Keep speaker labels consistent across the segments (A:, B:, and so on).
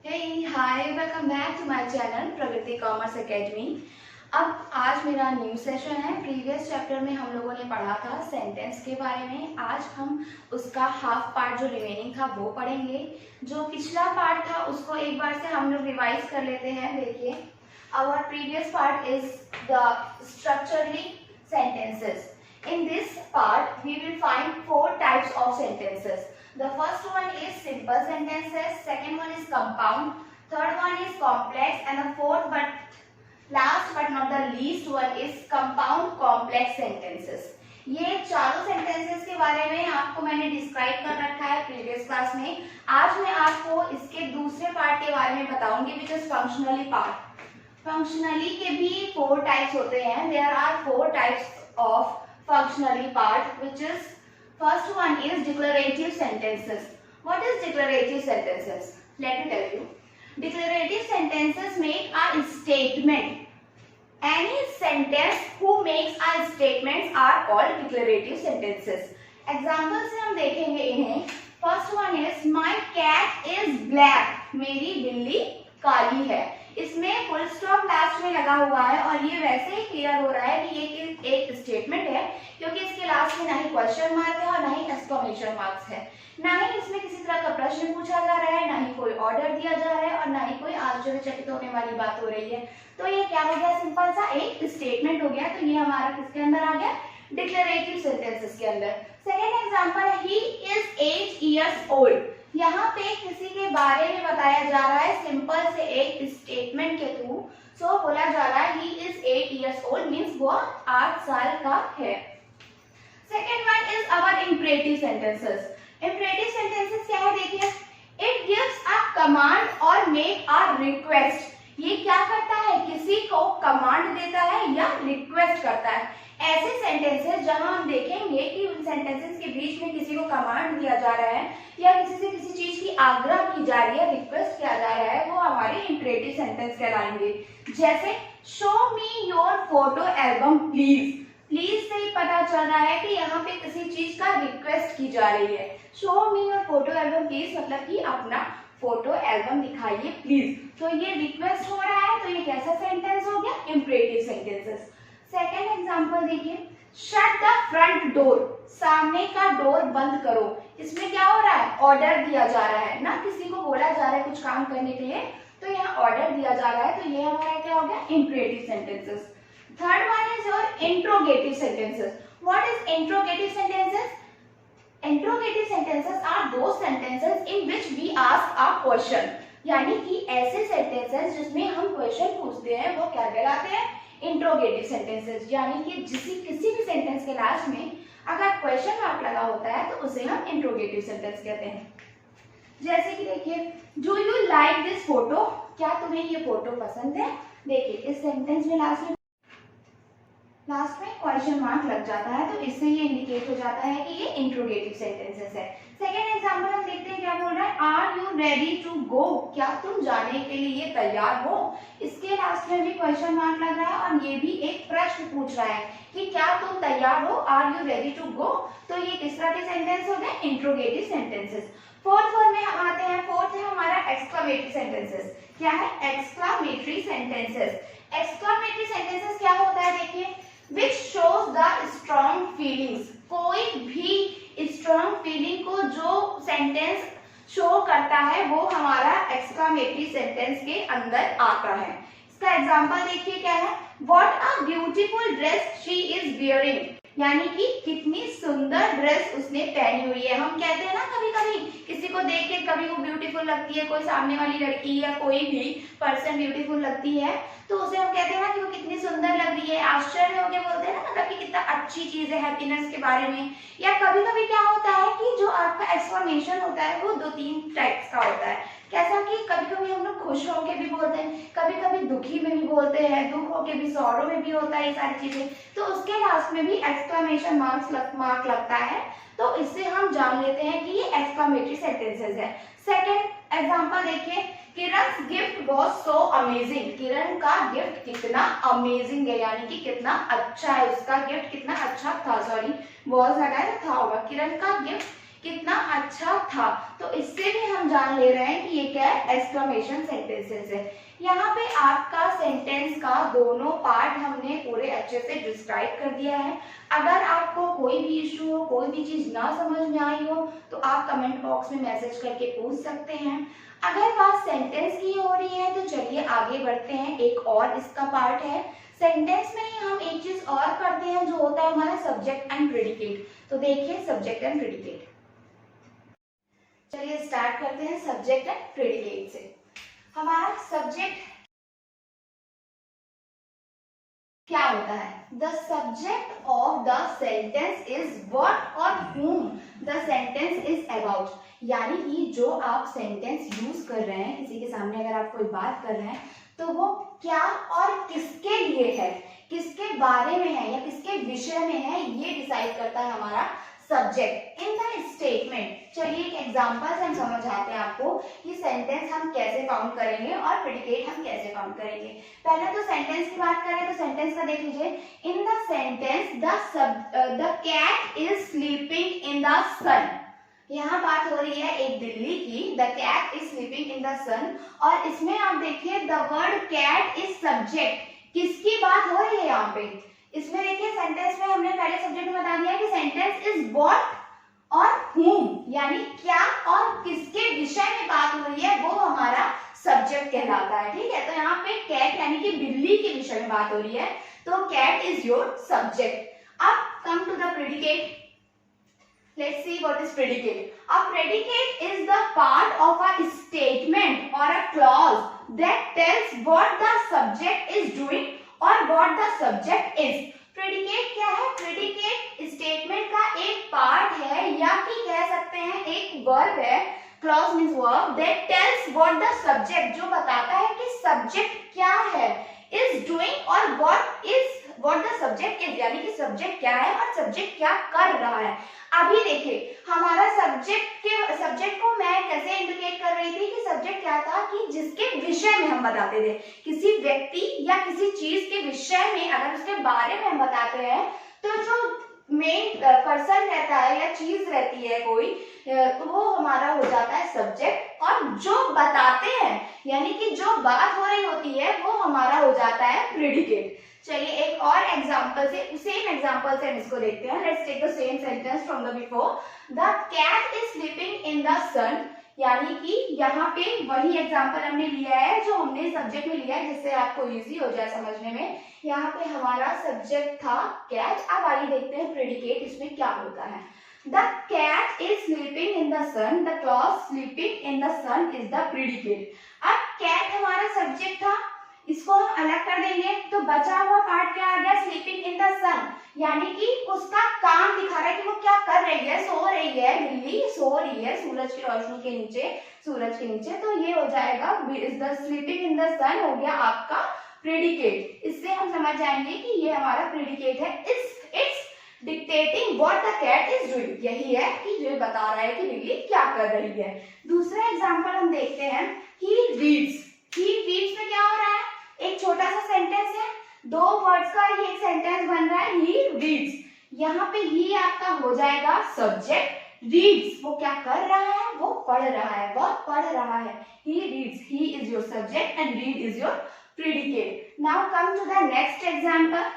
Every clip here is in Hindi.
A: Hey, hi, welcome back to my channel Pragati commerce academy. अब आज मेरा न्यू सेशन है। प्रीवियस चैप्टर में हम लोगों ने पढ़ा था सेंटेंस के बारे में। आज हम उसका हाफ पार्ट जो रिमेनिंग था वो पढ़ेंगे। जो पिछला पार्ट था उसको एक बार से हम लोग रिवाइज कर लेते हैं। देखिए, our previous part is the structurally sentences. In this part, we will find four types of sentences. The first one is simple sentences, second one is compound, third one is complex, and the fourth but last but not the least one is compound complex sentences. ये चारों सेंटेंसेस के बारे में आपको मैंने डिस्क्राइब कर रखा है प्रीवियस क्लास में। आज मैं आपको इसके दूसरे पार्ट के बारे में बताऊंगी, which is functionally part. Functionally के भी फोर टाइप्स होते हैं। There are four types of functionally part, which is first one is declarative sentences. What is declarative sentences? Let me tell you. Declarative sentences make a statement. Any sentence who makes a statement are called declarative sentences. Examples से हम देखेंगे इन्हें। First one is my cat is black. मेरी बिल्ली काली है। इसमें फुल स्टॉप लास्ट में लगा हुआ है और ये वैसे ही क्लियर हो रहा है कि ये एक स्टेटमेंट है, क्योंकि इसके लास्ट में ना ही क्वेश्चन मार्क है और ना ही एक्सक्लेमेशन मार्क्स है, ना ही इसमें किसी तरह का प्रश्न पूछा जा रहा है, ना ही कोई ऑर्डर दिया जा रहा है और ना ही कोई आश्चर्यचकित होने वाली बात हो रही है। तो ये क्या हो गया, सिंपल सा एक स्टेटमेंट हो गया। तो ये हमारा किसके अंदर आ गया, डिक्लेरेटिव सेंटेंसेस के अंदर। सेकेंड एग्जाम्पल है ही इज 8 years old। यहाँ पे किसी के बारे में बताया जा रहा है सिंपल से एक स्टेटमेंट के थ्रू। सो बोला जा रहा है he is 8 years old means वो 8 साल का है। Second one is our imperative sentences. Imperative sentences क्या है, देखिए, इट गिव्स अ कमांड और मेक अ रिक्वेस्ट। ये क्या करता है, किसी को कमांड देता है या रिक्वेस्ट करता है। ऐसे सेंटेंसेस जहां हम देखेंगे कि उन सेंटेंसेस के बीच में किसी को कमांड दिया जा रहा है या किसी से किसी चीज की आग्रह की जा रही है, रिक्वेस्ट किया जा रहा है, वो हमारे इंपरेटिव सेंटेंस कहलाएंगे। जैसे show me your photo album please. Please से ही पता चल रहा है कि यहाँ पे किसी चीज का रिक्वेस्ट की जा रही है। Show me your photo album please मतलब कि अपना फोटो एल्बम दिखाइए प्लीज। तो ये रिक्वेस्ट हो रहा है, तो ये कैसा सेंटेंस हो गया, इंपरेटिव सेंटेंसेस। सेकेंड एग्जाम्पल देखिए, शट द फ्रंट डोर। सामने का डोर बंद करो। इसमें क्या हो रहा है, ऑर्डर दिया जा रहा है ना, किसी को बोला जा रहा है कुछ काम करने के लिए, तो यहाँ ऑर्डर दिया जा रहा है। तो ये हमारा क्या हो गया, imperative sentences. Third one is your interrogative sentences. What is interrogative sentences? Interrogative sentences are those sentences in which we ask a question. यानी कि ऐसे सेंटेंसेस जिसमें हम क्वेश्चन पूछते हैं वो क्या कहलाते हैं, इंट्रोगेटिव सेंटेंसेस। यानी कि किसी भी सेंटेंस के लास्ट में अगर क्वेश्चन मार्क लगा होता है तो उसे हम इंट्रोगेटिव सेंटेंस कहते हैं। जैसे कि देखिए, do you like this photo. क्या तुम्हें ये फोटो पसंद है। देखिए इस सेंटेंस में लास्ट में क्वेश्चन मार्क लग जाता है, तो इससे ये इंडिकेट हो जाता है कि ये इंट्रोगेटिव सेंटेंसेस है। सेकेंड एग्जाम्पल हम देखते हैं क्या बोल रहा है, are you ready to go. क्या तुम जाने के लिए तैयार हो। इसके लास्ट में भी क्वेश्चन मार्क लग रहा है और ये भी एक प्रश्न पूछ रहा है कि क्या तुम तैयार हो, are you ready to go. तो ये किस तरह के सेंटेंस हो गए, इंट्रोगेटिव सेंटेंसेस। फोर्थ वन में हम आते हैं, फोर्थ है हमारा एक्सक्लेमेटरी सेंटेंसेस। क्या है, एक्सक्लेमेटरी सेंटेंसेस। एक्सक्लेमेटरी सेंटेंसेस क्या होता है, देखिए, which shows the strong feelings। कोई भी स्ट्रॉन्ग फीलिंग को जो सेंटेंस शो करता है वो हमारा एक्सक्लेमेटरी सेंटेंस के अंदर आता है। इसका एग्जांपल देखिए क्या है, what a beautiful dress she is wearing। यानी कि कितनी सुंदर ड्रेस उसने पहनी हुई है। हम कहते हैं ना कभी कभी किसी को देख के कभी वो ब्यूटीफुल लगती है, कोई सामने वाली लड़की या कोई भी पर्सन ब्यूटीफुल लगती है तो उसे हम कहते हैं ना कि वो कितनी सुंदर लग रही है, आश्चर्य होके बोलते हैं ना, मतलब कि कितना अच्छी चीज है हैप्पीनेस के बारे में। या कभी कभी क्या होता है कि जो आपका एक्सप्लेनेशन होता है वो 2-3 टाइप्स का होता है। कैसा कि कभी कभी हम लोग खुश होके भी बोलते हैं, कभी कभी दुखी में भी बोलते हैं, दुख होके भी, सौरो में भी होता है, ये सारी चीजें। तो उसके लास्ट में भी एक्सक्लेमेशन मार्क लगता है, तो इससे हम जान लेते हैं कि ये एक्सक्लेमेटरी सेंटेंसेस है। सेकेंड एग्जांपल देखिए, किरण गिफ्ट वाज सो अमेजिंग। किरण का गिफ्ट कितना अमेजिंग है, यानी कि कितना अच्छा है, उसका गिफ्ट कितना अच्छा था। सॉरी, वाज लगाया था होगा। किरण का गिफ्ट कितना अच्छा था। तो इससे भी हम जान ले रहे हैं कि ये क्या है, एक्सक्लेमेशन सेंटेंसेस है। यहाँ पे आपका सेंटेंस का दोनों पार्ट हमने पूरे अच्छे से डिस्क्राइब कर दिया है। अगर आपको कोई भी इशू हो, कोई भी चीज ना समझ में आई हो, तो आप कमेंट बॉक्स में मैसेज करके पूछ सकते हैं। अगर बात सेंटेंस की हो रही है तो चलिए आगे बढ़ते हैं। एक और इसका पार्ट है, सेंटेंस में ही हम एक चीज और करते हैं जो होता है हमारा सब्जेक्ट एंड प्रेडिकेट। तो देखिए सब्जेक्ट एंड प्रेडिकेट, चलिए स्टार्ट करते हैं सब्जेक्ट एंड प्रेडिकेट से। हमारा सब्जेक्ट क्या होता है? The subject of the sentence is what और whom the sentence is about. यानी कि जो आप सेंटेंस यूज कर रहे हैं, किसी के सामने अगर आप कोई बात कर रहे हैं तो वो क्या और किसके लिए है, किसके बारे में है या किसके विषय में है, ये डिसाइड करता है हमारा सब्जेक्ट इन द स्टेटमेंट। चलिए एक एग्जांपल से हम समझाते हैं आपको कि सेंटेंस हम कैसे काउंट करेंगे और प्रेडिकेट हम कैसे काउंट करेंगे। पहले तो सेंटेंस की बात करें तो सेंटेंस का देख लीजिए। In the sentence the cat is sleeping in the sun. यहाँ बात हो रही है एक बिल्ली की, the cat is sleeping in the sun. और इसमें आप देखिए the word cat is subject, किसकी बात हो रही है यहाँ पे? इसमें देखिए सेंटेंस में हमने पहले सब्जेक्ट में बता दिया कि सेंटेंस इज व्हाट और whom, यानी क्या और किसके विषय में बात हो रही है, वो हमारा सब्जेक्ट कहलाता है। ठीक है, तो यहाँ पे कैट यानी कि बिल्ली के विषय में बात हो रही है, तो कैट इज योर सब्जेक्ट। अब come to the predicate. Let's see what is predicate. A predicate is the part of a statement or a clause that tells what the subject is doing or what the subject is. Predicate क्या है? Predicate statement का एक part है या कि कह सकते हैं एक verb है, clause means verb that tells what the subject, जो बताता है कि subject क्या है, is doing और what the subject is, यानी कि सब्जेक्ट क्या है और सब्जेक्ट क्या कर रहा है। अभी देखिए हमारा सब्जेक्ट को मैं कैसे इंडिकेट कर रही थी कि सब्जेक्ट क्या था कि जिसके विषय में हम बताते थे, किसी व्यक्ति या किसी चीज के विषय में अगर उसके बारे में हम बताते हैं तो जो मेन पर्सन रहता है या चीज रहती है कोई, तो वो हमारा हो जाता है सब्जेक्ट। और जो बताते हैं यानी कि जो बात हो रही होती है वो हमारा हो जाता है प्रेडिकेट। चलिए एक और एग्जांपल से, सेम एग्जांपल से हम इसको देखते हैं। Let's take the same sentence from the before. The cat is sleeping in the sun, यानी कि यहाँ पे वही एग्जांपल हमने लिया है जो हमने सब्जेक्ट में लिया है, जिससे आपको इजी हो जाए समझने में। यहाँ पे हमारा सब्जेक्ट था कैट। अब आइए देखते हैं प्रेडिकेट इसमें क्या होता है। The cat is sleeping in the sun, the clause sleeping in the sun is the predicate. अब कैट हमारा सब्जेक्ट था, इसको हम अलग कर देंगे तो बचा हुआ पार्ट क्या आ गया? स्लीपिंग इन द सन, यानी कि उसका काम दिखा रहा है कि वो क्या कर रही है, सो रही है, बिल्ली सो रही है सूरज की रोशनी के नीचे, सूरज के नीचे। तो ये हो जाएगा द स्लीपिंग इन द सन हो गया आपका प्रेडिकेट। इससे हम समझ जाएंगे कि ये हमारा प्रेडिकेट है। It's dictating what the cat is doing, यही है कि जो बता रहा है कि बिल्ली क्या कर रही है। दूसरा एग्जांपल हम देखते हैं, ही रीड्स। ही रीड्स में क्या हो रहा है? एक छोटा सा सेंटेंस है, दो वर्ड्स का ही एक सेंटेंस बन रहा है, ही रीड्स। यहाँ पे ही आपका हो जाएगा सब्जेक्ट, रीड्स वो क्या कर रहा है, वो पढ़ रहा है, वह पढ़ रहा है। He reads, he is your subject and read is your predicate. Now come to the next example.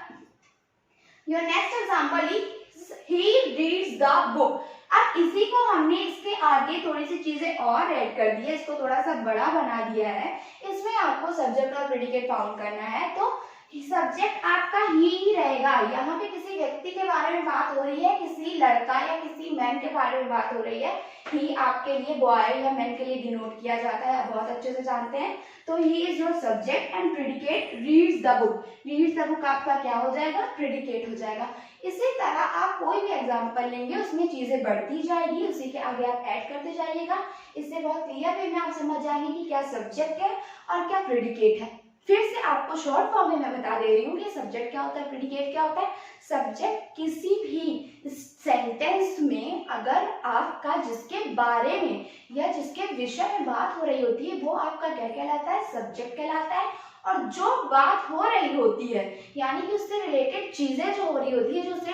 A: Your next example is he reads the book. अब इसी को हमने इसके आगे थोड़ी सी चीजें और ऐड कर दी है, इसको थोड़ा सा बड़ा बना दिया है। इसमें आपको सब्जेक्ट और प्रेडिकेट फाउंड करना है, तो सब्जेक्ट आपका ही रहेगा। यहाँ पे किसी व्यक्ति के बारे में बात हो रही है, किसी लड़का या किसी मैन के बारे में बात हो रही है। ही आपके लिए बॉय या मैन के लिए डिनोट किया जाता है, आप बहुत अच्छे से जानते हैं। तो ही is your subject and predicate reads the book. Reads the book आपका क्या हो जाएगा? प्रेडिकेट हो जाएगा। इसी तरह आप कोई भी एग्जाम्पल लेंगे उसमें चीजें बढ़ती जाएगी, उसी के आगे आप ऐड करते जाइएगा। इससे बहुत क्लियर वे में आप समझ जाएंगे कि क्या सब्जेक्ट है और क्या प्रेडिकेट है। फिर से आपको शॉर्ट फॉर्म में मैं बता दे रही हूँ कि सब्जेक्ट क्या होता है, प्रेडिकेट क्या होता है। सब्जेक्ट किसी भी सेंटेंस में अगर आपका जिसके बारे में या जिसके विषय में बात हो रही होती है वो आपका क्या कहलाता है? सब्जेक्ट कहलाता है। और जो बात हो रही होती है यानी कि उससे रिलेटेड चीजें जो हो रही होती है, जो उसे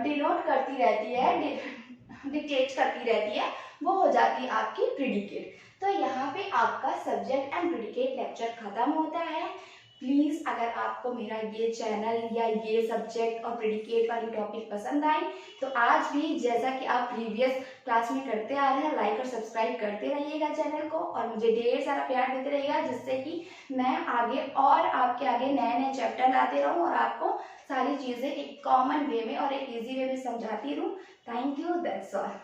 A: डिनोट करती रहती है, डिक्टेट करती रहती है, वो हो जाती है आपकी प्रिडिकेट। तो यहाँ पे आपका सब्जेक्ट एंड प्रिडिकेट लेक्चर खत्म होता है। प्लीज़ अगर आपको मेरा ये चैनल या ये सब्जेक्ट और प्रिडिकेट वाली टॉपिक पसंद आई तो आज भी जैसा कि आप प्रीवियस क्लास में करते आ रहे हैं, लाइक और सब्सक्राइब करते रहिएगा चैनल को और मुझे ढेर सारा प्यार देते रहिएगा, जिससे कि मैं आगे और आपके आगे नए नए चैप्टर लाते रहूँ और आपको सारी चीज़ें एक कॉमन वे में और एक ईजी वे में समझाती रहूँ। Thank you, that's all.